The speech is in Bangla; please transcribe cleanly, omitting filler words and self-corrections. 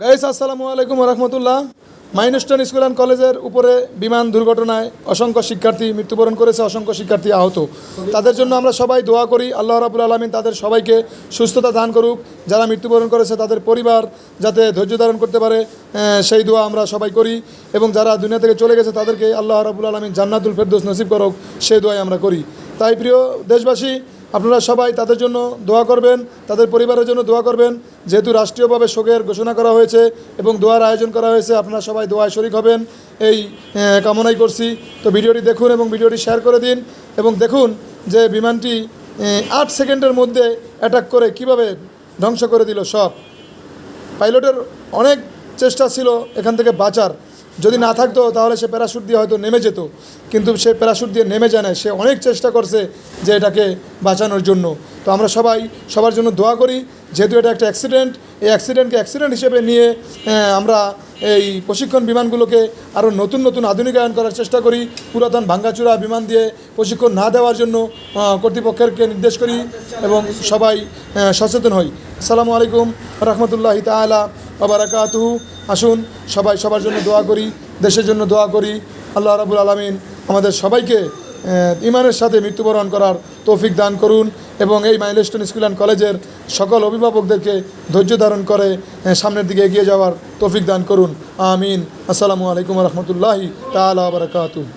গাইস আসসালামু আলাইকুম রহমতুল্লাহ। মাইলস্টোন স্কুল অ্যান্ড কলেজের উপরে বিমান দুর্ঘটনায় অসংখ্য শিক্ষার্থী মৃত্যুবরণ করেছে, অসংখ্য শিক্ষার্থী আহত। তাদের জন্য আমরা সবাই দোয়া করি, আল্লাহ রাব্বুল আলামিন তাদের সবাইকে সুস্থতা দান করুক। যারা মৃত্যুবরণ করেছে তাদের পরিবার যাতে ধৈর্য ধারণ করতে পারে সেই দোয়া আমরা সবাই করি, এবং যারা দুনিয়া থেকে চলে গেছে তাদেরকে আল্লাহ রাব্বুল আলামিন জান্নাতুল ফেরদৌস নসিব করুক, সেই দোয়াই আমরা করি। তাই প্রিয় দেশবাসী, আপনারা সবাই তাদের জন্য দোয়া করবেন, তাদের পরিবারের জন্য দোয়া করবেন। যেহেতু রাষ্ট্রীয়ভাবে শোকের ঘোষণা করা হয়েছে এবং দোয়ার আয়োজন করা হয়েছে, আপনারা সবাই দোয়ায় শরিক হবেন এই কামনাই করছি। তো ভিডিওটি দেখুন এবং ভিডিওটি শেয়ার করে দিন, এবং দেখুন যে বিমানটি 8 সেকেন্ডের মধ্যে অ্যাটাক করে কিভাবে ধ্বংস করে দিল সব। পাইলটের অনেক চেষ্টা ছিল এখান থেকে বাঁচার, যদি না থাকতো তাহলে সে প্যারাশুট দিয়ে হয়তো নেমে যেত, কিন্তু সে প্যারাশুট দিয়ে নেমে যায় না, সে অনেক চেষ্টা করছে যে এটাকে বাঁচানোর জন্য। তো আমরা সবাই সবার জন্য দোয়া করি। যেহেতু এটা একটা অ্যাক্সিডেন্ট, এই অ্যাক্সিডেন্টকে অ্যাক্সিডেন্ট হিসেবে নিয়ে আমরা এই প্রশিক্ষণ বিমানগুলোকে আরও নতুন নতুন আধুনিকায়ন করার চেষ্টা করি। পুরাতন ভাঙ্গাচুরা বিমান দিয়ে প্রশিক্ষণ না দেওয়ার জন্য কর্তৃপক্ষকে নির্দেশ করি এবং সবাই সচেতন হই। আসসালামু আলাইকুম রহমতুল্লাহি তাআলা ওয়া বারাকাতুহু। আসুন সবাই সবার জন্য দোয়া করি, দেশের জন্য দোয়া করি। আল্লাহ রাব্বুল আলামিন আমাদের সবাইকে ঈমানের সাথে মৃত্যুবরণ করার তৌফিক দান করুন, এবং এই মাইলস্টোন স্কুল অ্যান্ড কলেজের সকল অভিভাবকদেরকে ধৈর্য ধারণ করে সামনের দিকে এগিয়ে যাওয়ার তৌফিক দান করুন। আমিন। আসসালামু আলাইকুম রহমতুল্লাহি তাআলা ওয়া বারাকাতুহু।